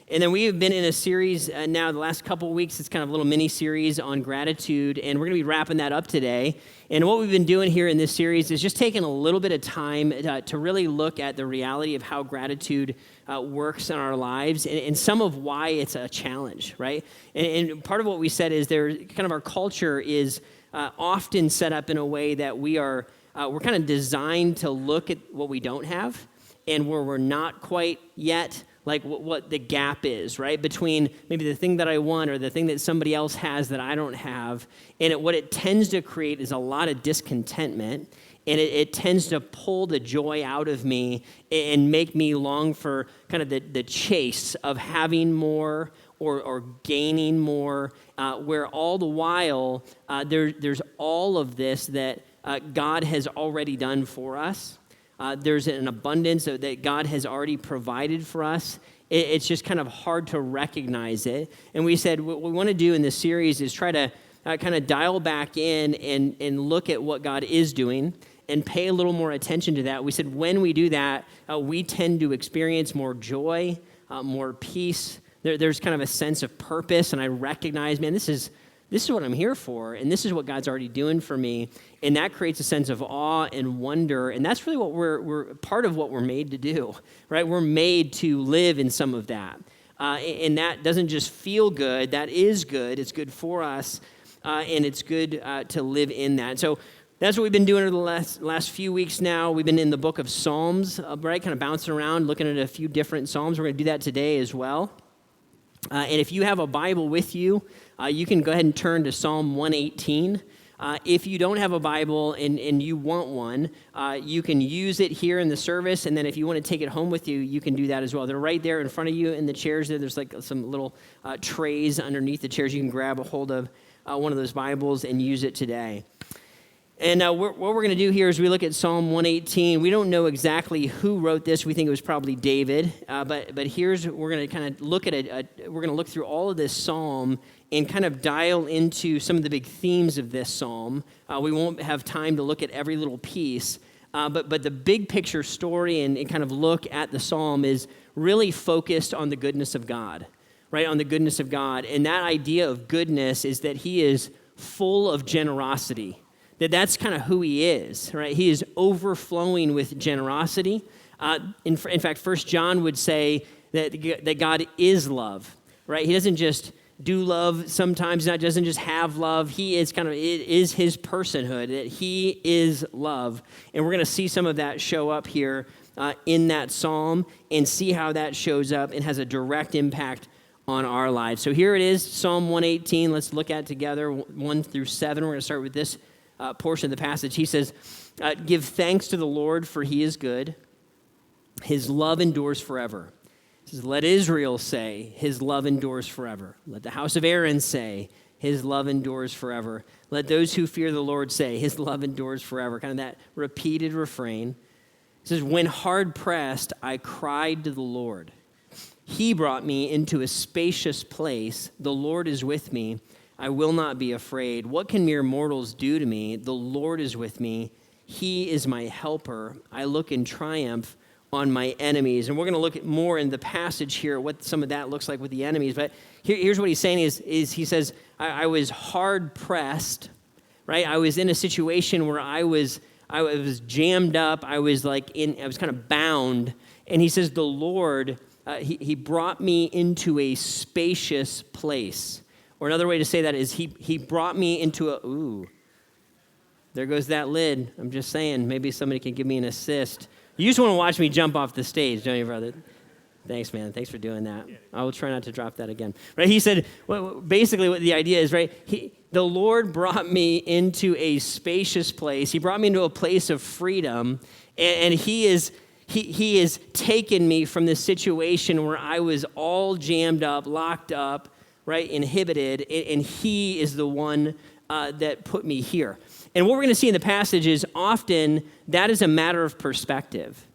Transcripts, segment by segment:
And then we have been in a series now the last couple of weeks. It's kind of a little mini series on gratitude, and we're going to be wrapping that up today. And what we've been doing here in this series is just taking a little bit of time to really look at the reality of how gratitude works in our lives and some of why it's a challenge, right? And part of what we said is our culture is often set up in a way that we're kind of designed to look at what we don't have and where we're not quite yet, like what the gap is, right? Between maybe the thing that I want or the thing that somebody else has that I don't have. And what it tends to create is a lot of discontentment, and it tends to pull the joy out of me and make me long for kind of the chase of having more or gaining more, where all the while there's all of this that God has already done for us. There's an abundance that God has already provided for us. It's just kind of hard to recognize it. And we said what we want to do in this series is try to kind of dial back in and look at what God is doing and pay a little more attention to that. We said when we do that, we tend to experience more joy, more peace. There's kind of a sense of purpose, and I recognize, man, this is what I'm here for, and this is what God's already doing for me, and that creates a sense of awe and wonder, and that's really what we're part of what we're made to do, right? We're made to live in some of that, and that doesn't just feel good. That is good. It's good for us, and it's good to live in that. So that's what we've been doing over the last few weeks now. We've been in the book of Psalms, right? Kind of bouncing around, looking at a few different Psalms. We're going to do that today as well. And if you have a Bible with you, you can go ahead and turn to Psalm 118. If you don't have a Bible and you want one, you can use it here in the service, and then if you want to take it home with you, you can do that as well. They're right there in front of you in the chairs there. There's like some little trays underneath the chairs. You can grab a hold of one of those Bibles and use it today. And what we're going to do here is we look at Psalm 118. We don't know exactly who wrote this. We think it was probably David. But we're going to kind of look at it. We're going to look through all of this psalm and kind of dial into some of the big themes of this psalm. We won't have time to look at every little piece. But the big picture story and kind of look at the psalm is really focused on the goodness of God, right? On the goodness of God. And that idea of goodness is that he is full of generosity. That's kind of who he is, right? He is overflowing with generosity. In fact, 1 John would say that God is love, right? He doesn't just do love sometimes, doesn't just have love. He is it is his personhood, that he is love. And we're going to see some of that show up here in that psalm and see how that shows up and has a direct impact on our lives. So here it is, Psalm 118. Let's look at it together, 1 through 7. We're going to start with this portion of the passage. He says, give thanks to the Lord, for he is good. His love endures forever. He says, let Israel say, his love endures forever. Let the house of Aaron say, his love endures forever. Let those who fear the Lord say, his love endures forever. Kind of that repeated refrain. He says, when hard pressed, I cried to the Lord. He brought me into a spacious place. The Lord is with me. I will not be afraid. What can mere mortals do to me? The Lord is with me. He is my helper. I look in triumph on my enemies. And we're going to look at more in the passage here, what some of that looks like with the enemies. But here's what he's saying is he says, I was hard pressed, right? I was in a situation where I was jammed up. I was kind of bound. And he says, the Lord, he brought me into a spacious place. Or another way to say that is he brought me into there goes that lid. I'm just saying, maybe somebody can give me an assist. You just want to watch me jump off the stage, don't you, brother? Thanks, man. Thanks for doing that. I will try not to drop that again. Right? He said, basically what the idea is, right? The Lord brought me into a spacious place. He brought me into a place of freedom, and he has taken me from this situation where I was all jammed up, locked up, right, inhibited, and he is the one that put me here. And what we're going to see in the passage is often that is a matter of perspective,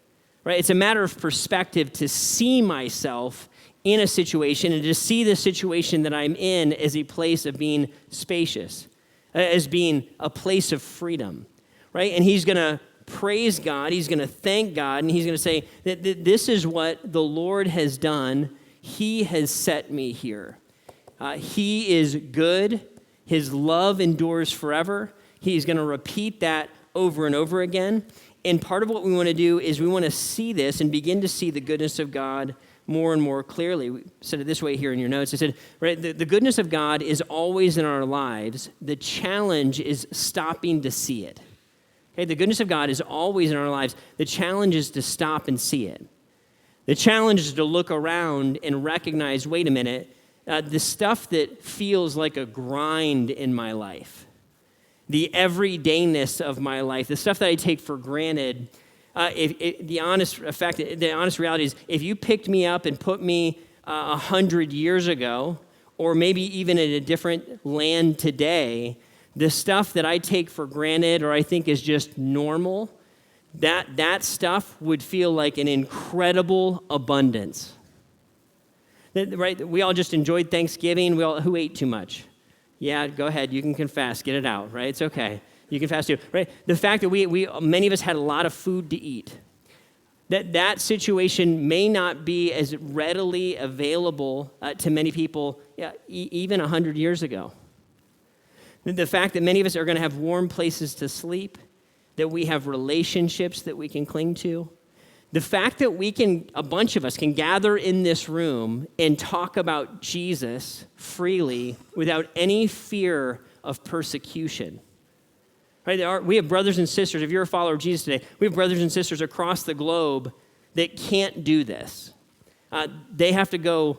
right? It's a matter of perspective to see myself in a situation and to see the situation that I'm in as a place of being spacious, as being a place of freedom, right? And he's going to praise God, he's going to thank God, and he's going to say that this is what the Lord has done. he has set me here. He is good. His love endures forever. He's going to repeat that over and over again. And part of what we want to do is we want to see this and begin to see the goodness of God more and more clearly. We said it this way here in your notes. I said, right, the goodness of God is always in our lives. The challenge is stopping to see it. Okay, the goodness of God is always in our lives. The challenge is to stop and see it. The challenge is to look around and recognize, wait a minute, the stuff that feels like a grind in my life, the everydayness of my life, the stuff that I take for granted, the honest reality is, if you picked me up and put me 100 years ago, or maybe even in a different land today, the stuff that I take for granted or I think is just normal, that stuff would feel like an incredible abundance. Right? We all just enjoyed Thanksgiving. Who ate too much? Yeah, go ahead. You can confess. Get it out, right? It's okay. You can fast too, right? The fact that many of us had a lot of food to eat, that situation may not be as readily available to many people even 100 years ago. The fact that many of us are going to have warm places to sleep, that we have relationships that we can cling to, the fact that a bunch of us can gather in this room and talk about Jesus freely without any fear of persecution. Right? We have brothers and sisters. If you're a follower of Jesus today, we have brothers and sisters across the globe that can't do this. They have to go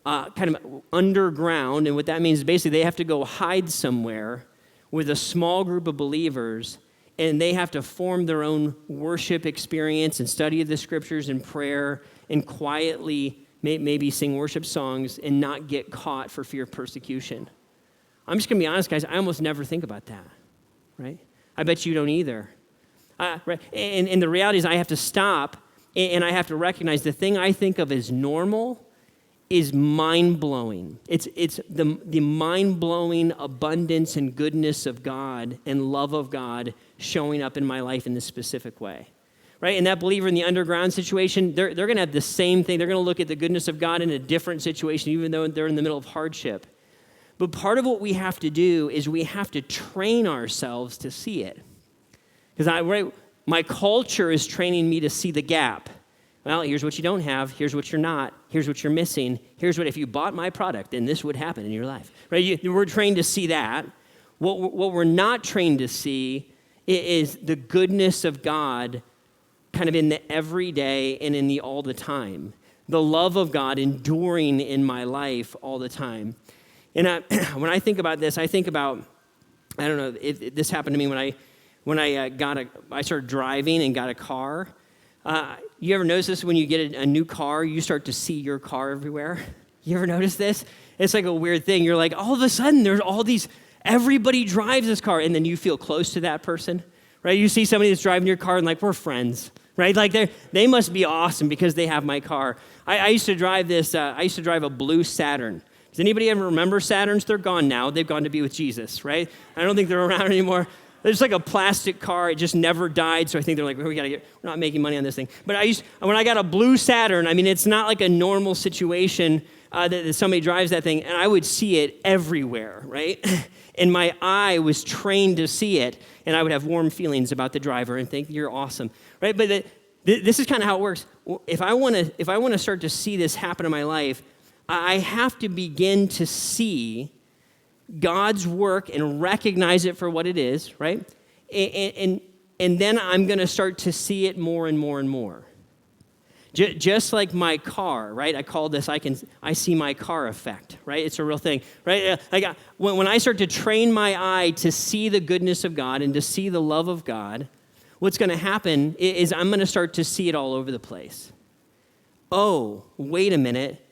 kind of underground, and what that means is basically they have to go hide somewhere with a small group of believers, and they have to form their own worship experience and study of the scriptures and prayer and quietly maybe sing worship songs and not get caught for fear of persecution. I'm just going to be honest, guys, I almost never think about that, right? I bet you don't either. Right? And the reality is I have to stop and I have to recognize the thing I think of as normal is mind-blowing. It's the mind-blowing abundance and goodness of God and love of God showing up in my life in this specific way, right? And that believer in the underground situation, they're going to have the same thing. They're going to look at the goodness of God in a different situation, even though they're in the middle of hardship. But part of what we have to do is we have to train ourselves to see it. Because my culture is training me to see the gap. Well, here's what you don't have. Here's what you're not. Here's what you're missing. Here's what, if you bought my product, then this would happen in your life. Right? We're trained to see that. What we're not trained to see is the goodness of God kind of in the everyday and in the all the time. The love of God enduring in my life all the time. And when I think about this, I think about, I don't know, if this happened to me when I started driving and got a car. You ever notice this when you get a new car, you start to see your car everywhere? You ever notice this? It's like a weird thing. You're like, all of a sudden, there's all these, everybody drives this car, and then you feel close to that person, right? You see somebody that's driving your car, and like, we're friends, right? Like, they must be awesome because they have my car. I used to drive a blue Saturn. Does anybody ever remember Saturns? They're gone now. They've gone to be with Jesus, right? I don't think they're around anymore. It's like a plastic car. It just never died. So I think they're like, we're not making money on this thing. But when I got a blue Saturn, I mean, it's not like a normal situation that somebody drives that thing. And I would see it everywhere, right? And my eye was trained to see it. And I would have warm feelings about the driver and think, you're awesome, right? But this is kind of how it works. If I want to start to see this happen in my life, I have to begin to see God's work and recognize it for what it is, right? And then I'm going to start to see it more and more and more. Just like my car, right? I call this, I see my car effect, right? It's a real thing, right? When I start to train my eye to see the goodness of God and to see the love of God, what's going to happen is I'm going to start to see it all over the place. Oh, wait a minute.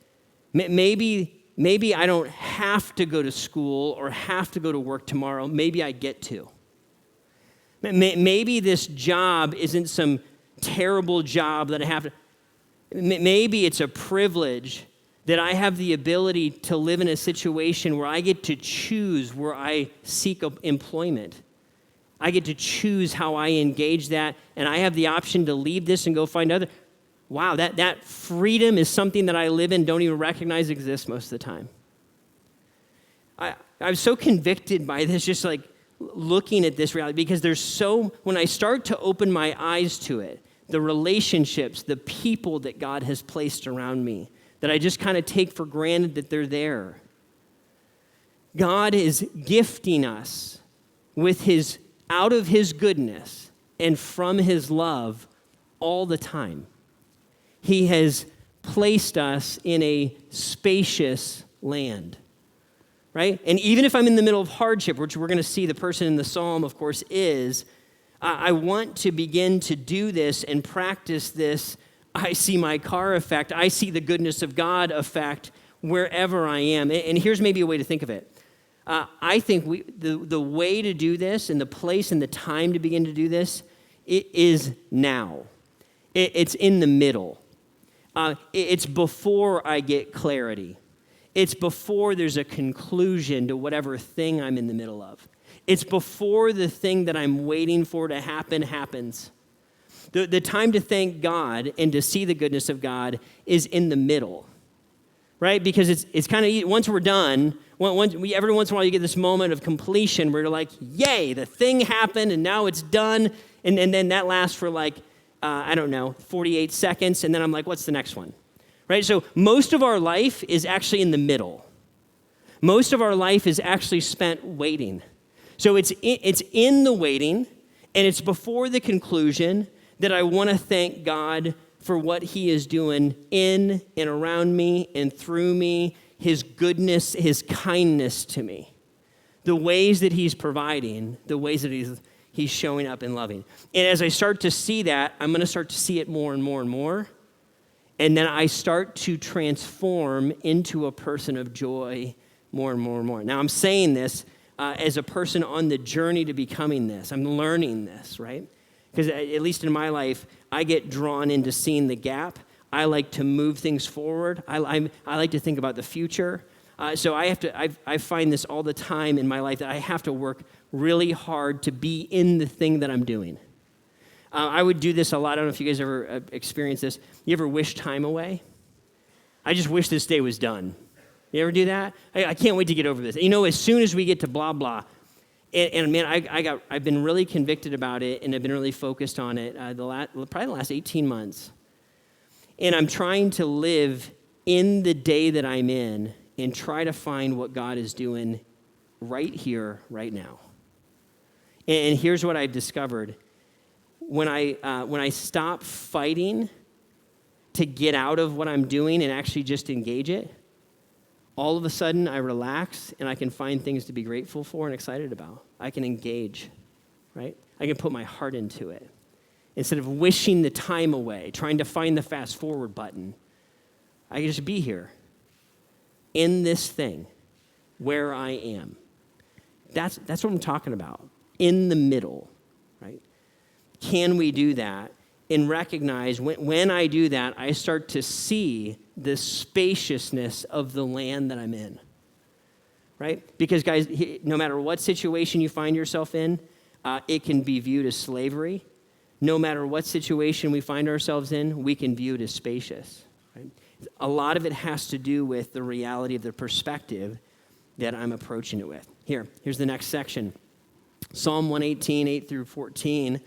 Maybe I don't have to go to school or have to go to work tomorrow. Maybe I get to. Maybe this job isn't some terrible job that I have to. Maybe it's a privilege that I have the ability to live in a situation where I get to choose where I seek employment. I get to choose how I engage that, and I have the option to leave this and go find other. wow, that freedom is something that I live in, don't even recognize exists most of the time. I was so convicted by this, just like looking at this reality, because when I start to open my eyes to it, the relationships, the people that God has placed around me, that I just kind of take for granted that they're there. God is gifting us with out of his goodness and from his love all the time. He has placed us in a spacious land, right? And even if I'm in the middle of hardship, which we're going to see the person in the psalm, of course, is, I want to begin to do this and practice this I see my car effect, I see the goodness of God effect wherever I am. And here's maybe a way to think of it. I think the way to do this and the place and the time to begin to do this, it is now. It's in the middle. It's before I get clarity. It's before there's a conclusion to whatever thing I'm in the middle of. It's before the thing that I'm waiting for to happen happens. The time to thank God and to see the goodness of God is in the middle, right? Because it's kind of, once we're done, every once in a while you get this moment of completion where you're like, yay, the thing happened and now it's done. And then that lasts for 48 seconds. And then I'm like, what's the next one, right? So most of our life is actually in the middle. Most of our life is actually spent waiting. So it's in the waiting, and it's before the conclusion that I want to thank God for what he is doing in and around me and through me, his goodness, his kindness to me, the ways that he's providing, the ways that he's showing up and loving. And as I start to see that, I'm going to start to see it more and more and more. And then I start to transform into a person of joy more and more and more. Now, I'm saying this as a person on the journey to becoming this. I'm learning this, right? Because at least in my life, I get drawn into seeing the gap. I like to move things forward. I like to think about the future. So I find this all the time in my life that I have to work really hard to be in the thing that I'm doing. I would do this a lot. I don't know if you guys ever experienced this. You ever wish time away? I just wish this day was done. You ever do that? I can't wait to get over this. As soon as we get to blah, blah, and man, I've been really convicted about it, and I've been really focused on it probably the last 18 months. And I'm trying to live in the day that I'm in and try to find what God is doing right here, right now. And here's what I've discovered. When I stop fighting to get out of what I'm doing and actually just engage it, all of a sudden I relax and I can find things to be grateful for and excited about. I can engage, right? I can put my heart into it. Instead of wishing the time away, trying to find the fast forward button, I can just be here in this thing where I am. That's what I'm talking about, in the middle, right? Can we do that and recognize when I do that, I start to see the spaciousness of the land that I'm in, right? Because, guys, no matter what situation you find yourself in, it can be viewed as slavery. No matter what situation we find ourselves in, we can view it as spacious, right? A lot of it has to do with the reality of the perspective that I'm approaching it with. Here's the next section. Psalm 118, 8 through 14.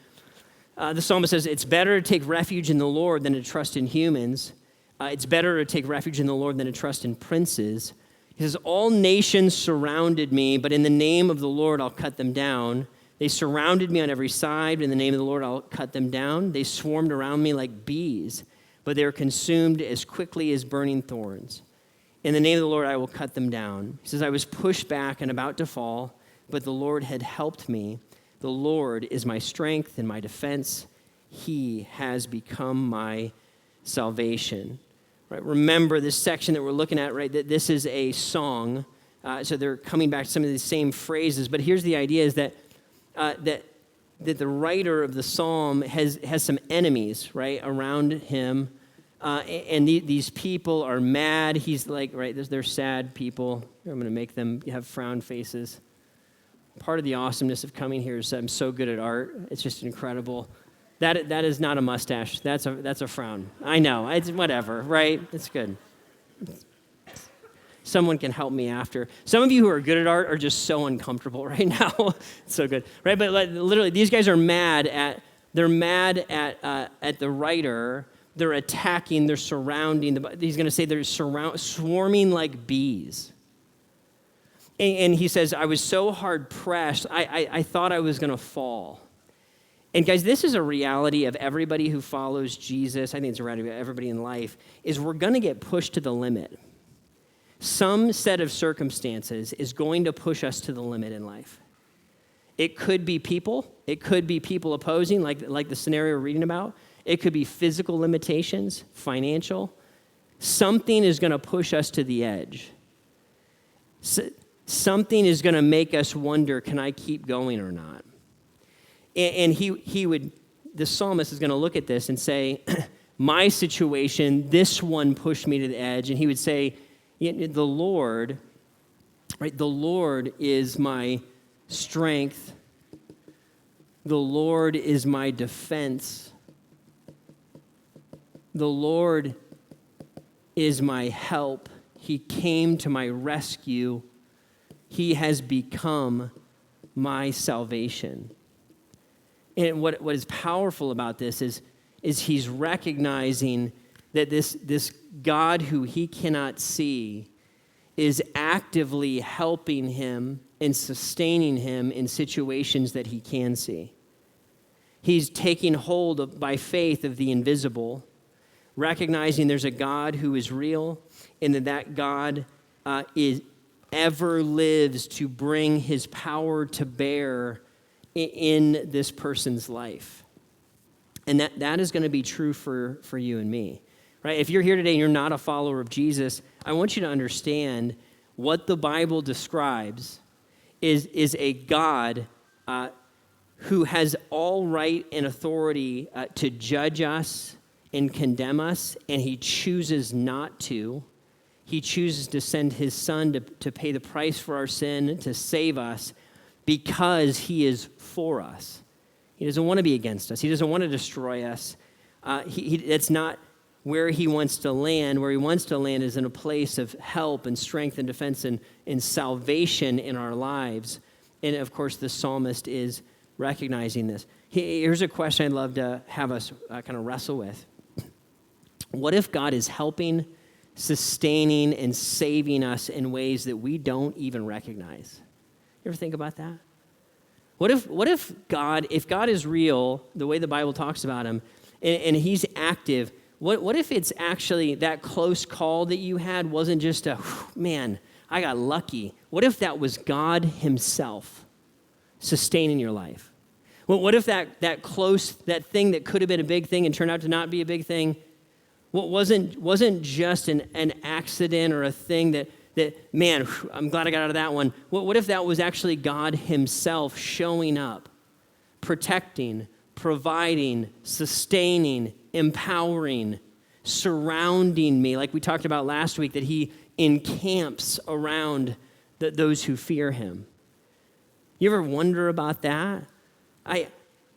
The psalmist says, it's better to take refuge in the Lord than to trust in humans. It's better to take refuge in the Lord than to trust in princes. He says, all nations surrounded me, but in the name of the Lord I'll cut them down. They surrounded me on every side, but in the name of the Lord I'll cut them down. They swarmed around me like bees, but they were consumed as quickly as burning thorns. In the name of the Lord I will cut them down. He says, I was pushed back and about to fall, but the Lord had helped me. The Lord is my strength and my defense. He has become my salvation. Right? Remember this section that we're looking at, right? That this is a song. So they're coming back to some of the same phrases. But here's the idea is that the writer of the psalm has some enemies, right, around him. And these people are mad. He's like, right, they're sad people. I'm going to make them have frown faces. Part of the awesomeness of coming here is that I'm so good at art. It's just incredible. That is not a mustache. That's a frown. I know. It's whatever, right? It's good. Someone can help me after. Some of you who are good at art are just so uncomfortable right now. It's so good, right? But literally, these guys are mad at the writer. They're attacking. They're surrounding. He's going to say they're swarming like bees. And he says, I was so hard pressed. I thought I was going to fall. And guys, this is a reality of everybody who follows Jesus. I think it's a reality of everybody in life, is we're going to get pushed to the limit. Some set of circumstances is going to push us to the limit in life. It could be people. It could be people opposing, like the scenario we're reading about. It could be physical limitations, financial. Something is going to push us to the edge. Something is going to make us wonder, can I keep going or not? And the psalmist is going to look at this and say, my situation, this one pushed me to the edge. And he would say, the Lord, right? The Lord is my strength. The Lord is my defense. The Lord is my help. He came to my rescue. He has become my salvation. And what is powerful about this is he's recognizing that this God who he cannot see is actively helping him and sustaining him in situations that he can see. He's taking hold by faith of the invisible, recognizing there's a God who is real and that God ever lives to bring his power to bear in this person's life. And that is going to be true for you and me, right? If you're here today and you're not a follower of Jesus, I want you to understand what the Bible describes is a God who has all right and authority to judge us and condemn us, and he chooses not to. He chooses to send his son to pay the price for our sin, to save us, because he is for us. He doesn't want to be against us. He doesn't want to destroy us. That's not where he wants to land. Where he wants to land is in a place of help and strength and defense and salvation in our lives. And of course, the psalmist is recognizing this. Here's a question I'd love to have us kind of wrestle with. What if God is helping, sustaining, and saving us in ways that we don't even recognize? You ever think about that? What if God is real, the way the Bible talks about him, and he's active, what if it's actually that close call that you had wasn't just man, I got lucky. What if that was God himself sustaining your life? What if that thing that could have been a big thing and turned out to not be a big thing, wasn't just an accident or a thing that man, I'm glad I got out of that one. What if that was actually God himself showing up, protecting, providing, sustaining, empowering, surrounding me, like we talked about last week, that he encamps around those who fear him? You ever wonder about that?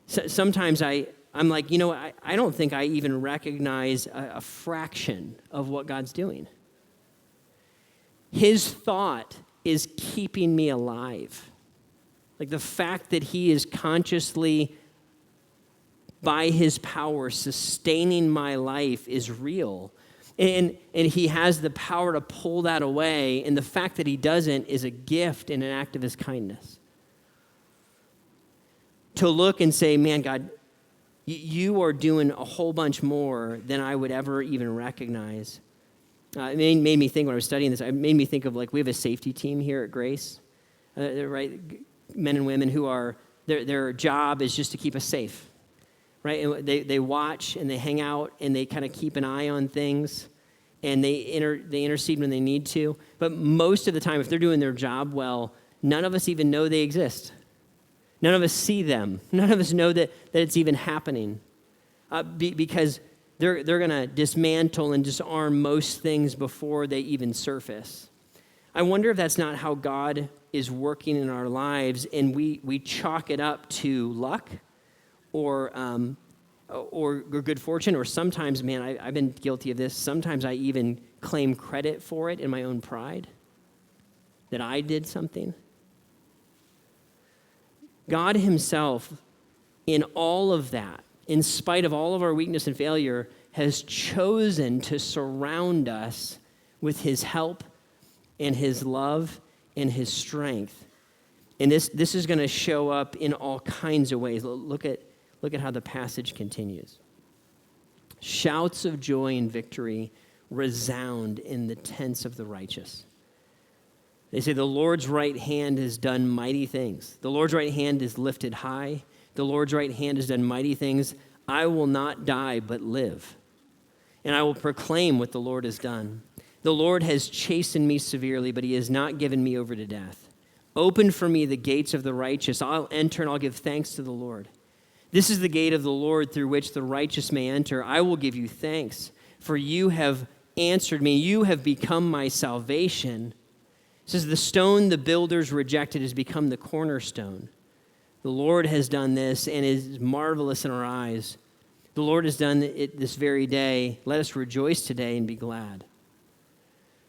Sometimes I'm like, I don't think I even recognize a fraction of what God's doing. His thought is keeping me alive. Like the fact that he is consciously, by his power, sustaining my life is real. And he has the power to pull that away. And the fact that he doesn't is a gift and an act of his kindness. To look and say, man, God, you are doing a whole bunch more than I would ever even recognize. It made me think when I was studying this, it made me think of we have a safety team here at Grace, right? Men and women who are, their job is just to keep us safe, right? And they watch and they hang out and they kind of keep an eye on things and they intercede when they need to. But most of the time, if they're doing their job well, none of us even know they exist. None of us see them. None of us know that it's even happening because they're going to dismantle and disarm most things before they even surface. I wonder if that's not how God is working in our lives, and we chalk it up to luck or or good fortune, or sometimes, man, I've been guilty of this. Sometimes I even claim credit for it in my own pride, that I did something. God himself, in all of that, in spite of all of our weakness and failure, has chosen to surround us with his help and his love and his strength. And this is going to show up in all kinds of ways. Look at how the passage continues. Shouts of joy and victory resound in the tents of the righteous. They say, the Lord's right hand has done mighty things. The Lord's right hand is lifted high. The Lord's right hand has done mighty things. I will not die, but live. And I will proclaim what the Lord has done. The Lord has chastened me severely, but he has not given me over to death. Open for me the gates of the righteous. I'll enter and I'll give thanks to the Lord. This is the gate of the Lord through which the righteous may enter. I will give you thanks, for you have answered me. You have become my salvation. It says, the stone the builders rejected has become the cornerstone. The Lord has done this and is marvelous in our eyes. The Lord has done it this very day. Let us rejoice today and be glad.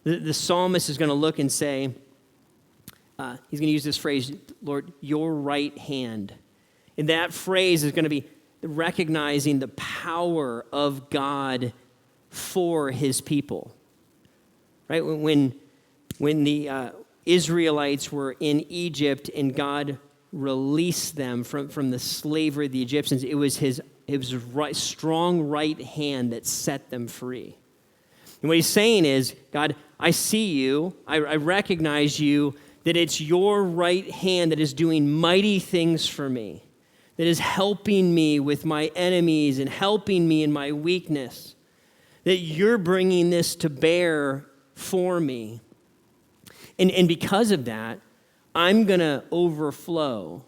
The psalmist is going to look and say, he's going to use this phrase, Lord, your right hand. And that phrase is going to be recognizing the power of God for his people. Right? When the Israelites were in Egypt and God released them from the slavery of the Egyptians, it was his strong right hand that set them free. And what he's saying is, God, I see you, I recognize you, that it's your right hand that is doing mighty things for me, that is helping me with my enemies and helping me in my weakness, that you're bringing this to bear for me. And because of that, I'm going to overflow.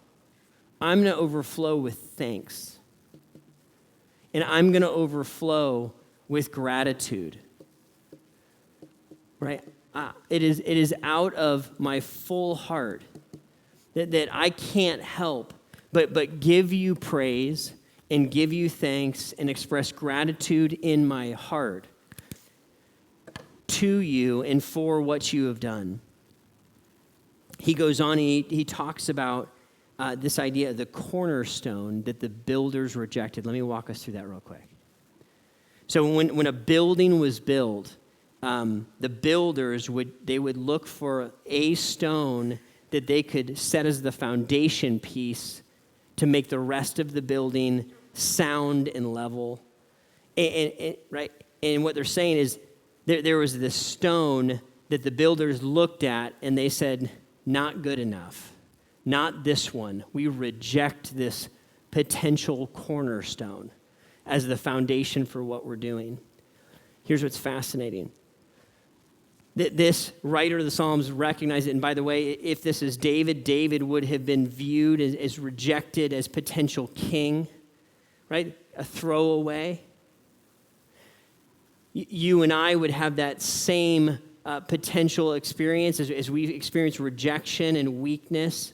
I'm going to overflow with thanks. And I'm going to overflow with gratitude. Right? It is out of my full heart that I can't help but give you praise and give you thanks and express gratitude in my heart to you and for what you have done. He goes on, he talks about this idea of the cornerstone that the builders rejected. Let me walk us through that real quick. So when a building was built, the builders would look for a stone that they could set as the foundation piece to make the rest of the building sound and level. Right? And what they're saying is there was this stone that the builders looked at and they said, not good enough. Not this one. We reject this potential cornerstone as the foundation for what we're doing. Here's what's fascinating. This writer of the Psalms recognized it. And by the way, if this is David, David would have been viewed as rejected as potential king, right? A throwaway. You and I would have that same potential experience as we experience rejection and weakness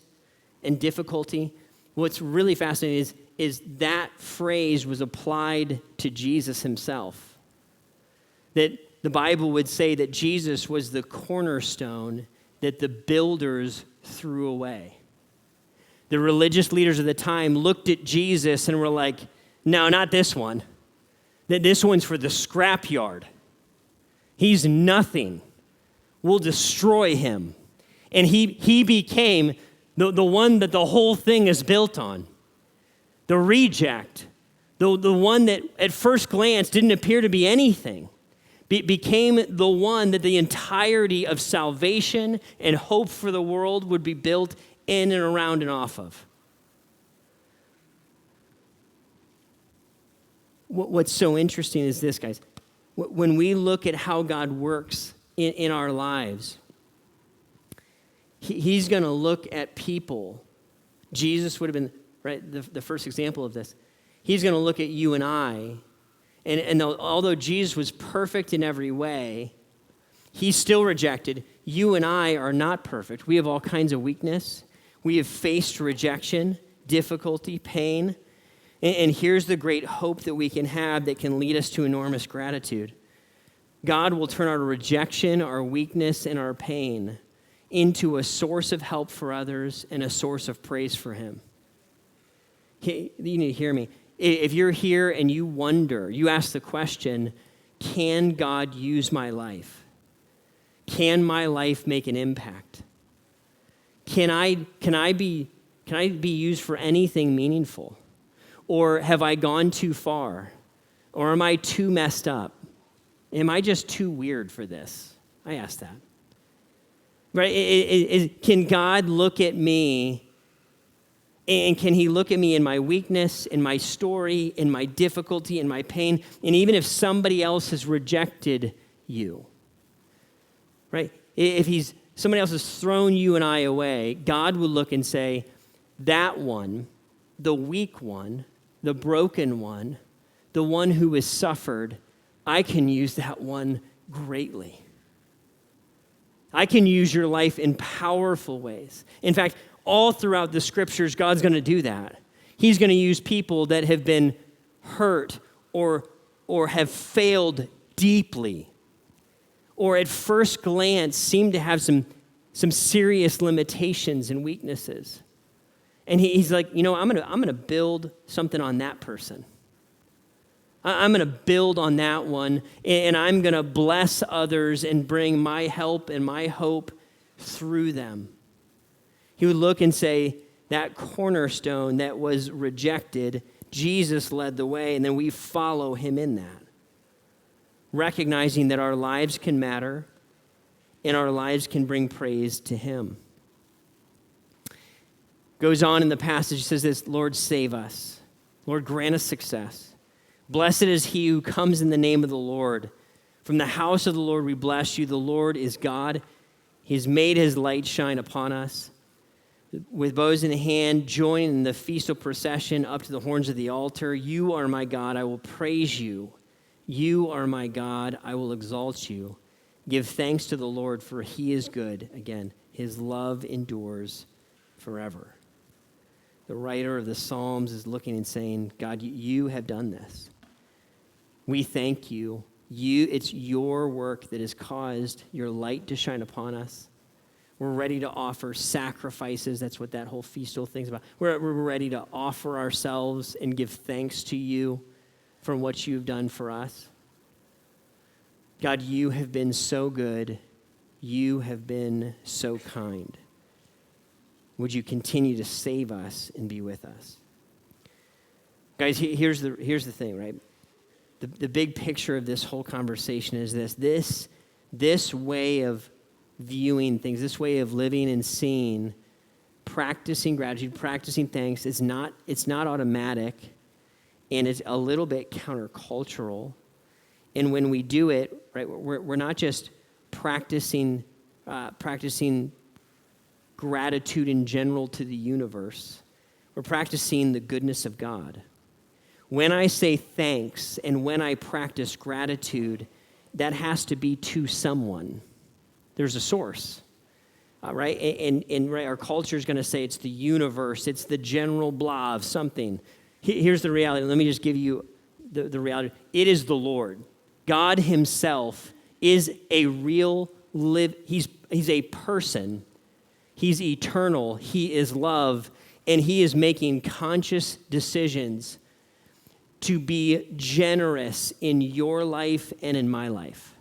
and difficulty. What's really fascinating is that phrase was applied to Jesus himself. That the Bible would say that Jesus was the cornerstone that the builders threw away. The religious leaders of the time looked at Jesus and were like, no, not this one. That this one's for the scrapyard. He's nothing. We'll destroy him. And he became the one that the whole thing is built on. The reject. The one that at first glance didn't appear to be anything. Became the one that the entirety of salvation and hope for the world would be built in and around and off of. What's so interesting is this, guys. When we look at how God works in our lives, he's going to look at people. Jesus would have been the first example of this. He's going to look at you and I. And although Jesus was perfect in every way, he's still rejected. You and I are not perfect. We have all kinds of weakness. We have faced rejection, difficulty, pain. And here's the great hope that we can have that can lead us to enormous gratitude. God will turn our rejection, our weakness, and our pain into a source of help for others and a source of praise for him. You need to hear me. If you're here and you wonder, you ask the question, can God use my life? Can my life make an impact? Can I be used for anything meaningful? Or have I gone too far? Or am I too messed up? Am I just too weird for this? I ask that. Right? Can God look at me, and can he look at me in my weakness, in my story, in my difficulty, in my pain, and even if somebody else has rejected you, right? If somebody else has thrown you and I away, God will look and say, that one, the weak one, the broken one, the one who has suffered, I can use that one greatly. I can use your life in powerful ways. In fact, all throughout the scriptures, God's going to do that. He's going to use people that have been hurt or have failed deeply, or at first glance seem to have some serious limitations and weaknesses. And he's like, I'm going to build something on that person. I'm going to build on that one, and I'm going to bless others and bring my help and my hope through them. He would look and say, that cornerstone that was rejected, Jesus led the way, and then we follow him in that. Recognizing that our lives can matter and our lives can bring praise to him. Goes on in the passage, says this, Lord, save us. Lord, grant us success. Blessed is he who comes in the name of the Lord. From the house of the Lord we bless you. The Lord is God. He has made his light shine upon us. With bows in hand, join in the festal procession up to the horns of the altar. You are my God, I will praise you. You are my God, I will exalt you. Give thanks to the Lord, for he is good. Again, his love endures forever. The writer of the Psalms is looking and saying, God, you have done this. We thank you. It's your work that has caused your light to shine upon us. We're ready to offer sacrifices. That's what that whole festal thing's about. We're ready to offer ourselves and give thanks to you for what you've done for us. God, you have been so good. You have been so kind. Would you continue to save us and be with us? Guys, here's the thing, right? The big picture of this whole conversation is this way of viewing things, this way of living and seeing, practicing gratitude, practicing thanks, it's not automatic, and it's a little bit countercultural. And when we do it, right, we're not just practicing gratitude in general to the universe. We're practicing the goodness of God. When I say thanks and when I practice gratitude, that has to be to someone. There's a source, right? And right, our culture is going to say it's the universe, it's the general blah of something. Here's the reality. Let me just give you the reality. It is the Lord. God himself is a real he's a person. He's eternal. He is love, and he is making conscious decisions to be generous in your life and in my life.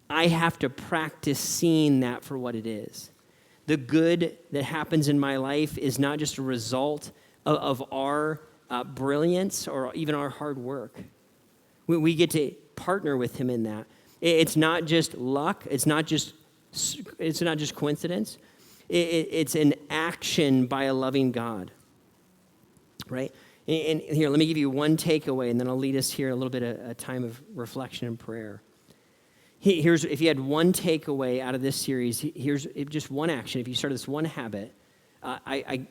I have to practice seeing that for what it is. The good that happens in my life is not just a result of our brilliance or even our hard work. We get to partner with him in that. It's not just luck. It's not just coincidence. It's an action by a loving God, right? And here, let me give you one takeaway, and then I'll lead us here a little bit of a time of reflection and prayer. Here's, if you had one takeaway out of this series, here's just one action. If you started this one habit, I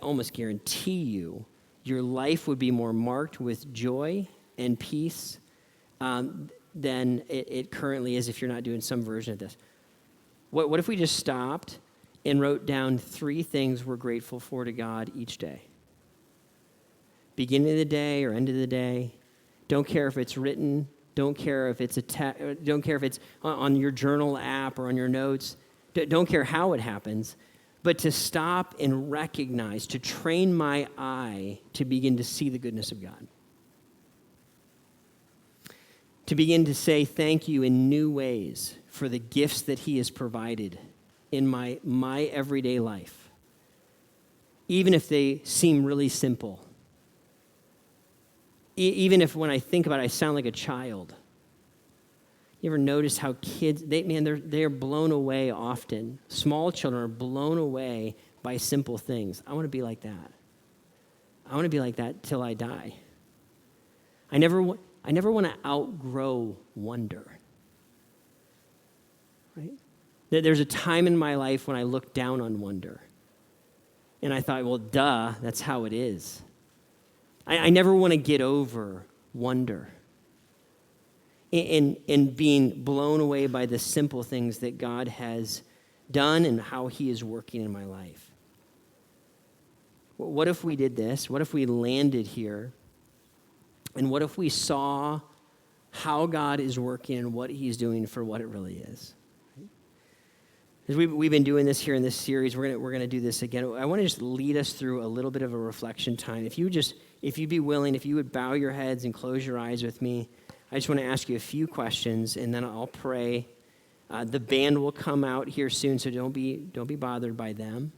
almost guarantee you your life would be more marked with joy and peace than it currently is if you're not doing some version of this. What if we just stopped and wrote down 3 things we're grateful for to God each day? beginning of the day or end of the day. Don't care if it's written. Don't care if it's don't care if it's on your journal app or on your notes. Don't care how it happens. But to stop and recognize, to train my eye to begin to see the goodness of God. To begin to say thank you in new ways for the gifts that he has provided in my everyday life. Even if they seem really simple. Even if when I think about it, I sound like a child. You ever notice how kids, they're blown away often. Small children are blown away by simple things. I want to be like that. I want to be like that till I die. I never want to outgrow wonder. Right? There's a time in my life when I looked down on wonder. And I thought, well, duh, that's how it is. I never want to get over wonder. And being blown away by the simple things that God has done and how he is working in my life. What if we did this? What if we landed here? And what if we saw how God is working and what he's doing for what it really is? As we've been doing this here in this series, we're gonna do this again. I want to just lead us through a little bit of a reflection time. If you'd be willing, if you would bow your heads and close your eyes with me, I just want to ask you a few questions, and then I'll pray. The band will come out here soon, so don't be bothered by them.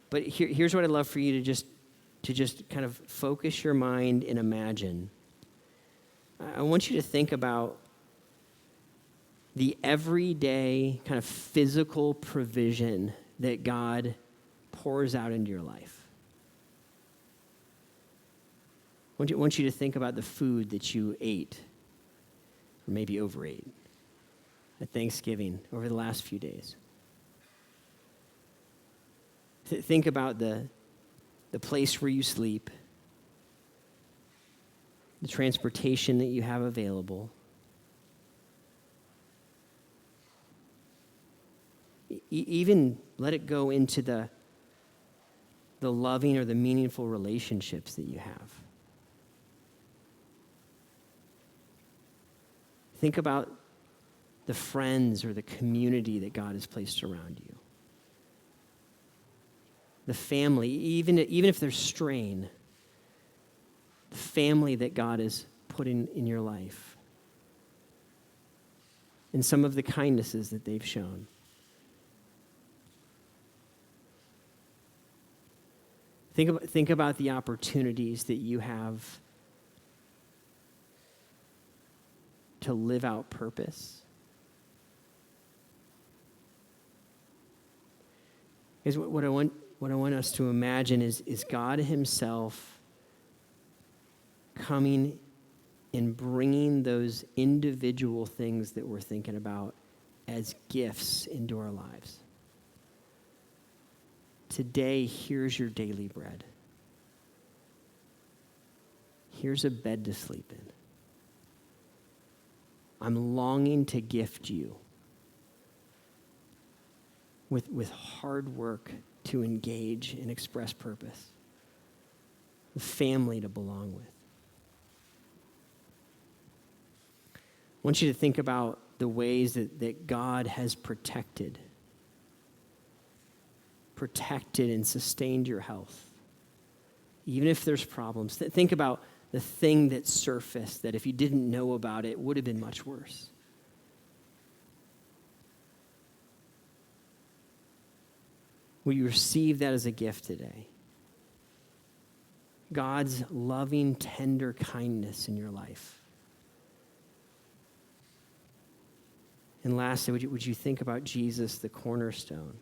But here's what I'd love for you to just kind of focus your mind and imagine. I want you to think about the everyday kind of physical provision that God pours out into your life. I want you to think about the food that you ate, or maybe overate, at Thanksgiving over the last few days. Think about the place where you sleep, the transportation that you have available. Even let it go into the loving or the meaningful relationships that you have. Think about the friends or the community that God has placed around you. The family, even if there's strain, the family that God has put in your life. And some of the kindnesses that they've shown. Think about the opportunities that you have to live out purpose. Because what I want us to imagine is God himself coming and bringing those individual things that we're thinking about as gifts into our lives. Today, here's your daily bread. Here's a bed to sleep in. I'm longing to gift you with hard work to engage and express purpose, a family to belong with. I want you to think about the ways that God has protected and sustained your health. Even if there's problems, think about the thing that surfaced that if you didn't know about it would have been much worse. Will you receive that as a gift today? God's loving, tender kindness in your life. And lastly, would you think about Jesus, the cornerstone?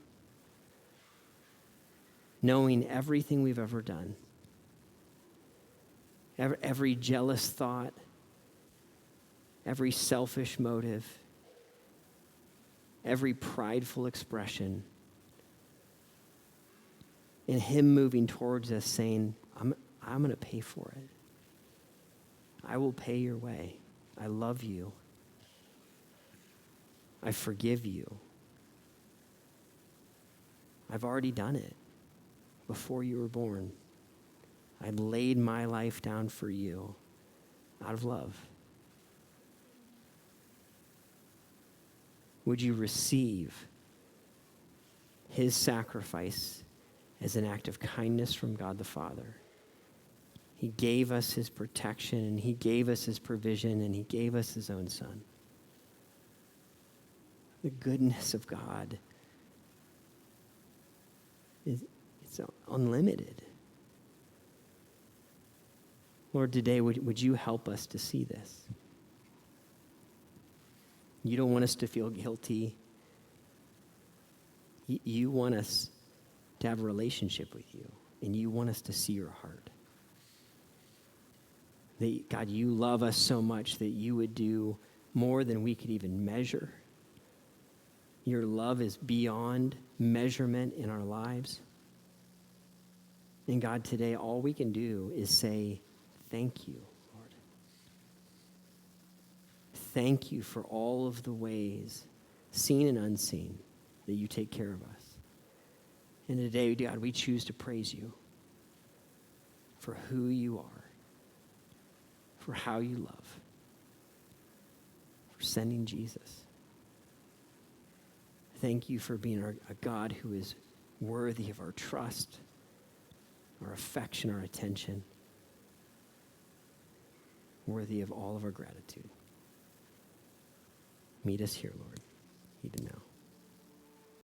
Knowing everything we've ever done, every jealous thought, every selfish motive, every prideful expression, and him moving towards us saying, I'm going to pay for it. I will pay your way. I love you. I forgive you. I've already done it before you were born. I laid my life down for you out of love. Would you receive his sacrifice as an act of kindness from God the Father? He gave us his protection, and he gave us his provision, and he gave us his own son. The goodness of God it's unlimited. Lord, today, would you help us to see this? You don't want us to feel guilty. You want us to have a relationship with you, and you want us to see your heart. That, God, you love us so much that you would do more than we could even measure. Your love is beyond measurement in our lives. And God, today, all we can do is say, thank you, Lord. Thank you for all of the ways, seen and unseen, that you take care of us. And today, God, we choose to praise you for who you are, for how you love, for sending Jesus. Thank you for being a God who is worthy of our trust, our affection, our attention, worthy of all of our gratitude. Meet us here, Lord, even now.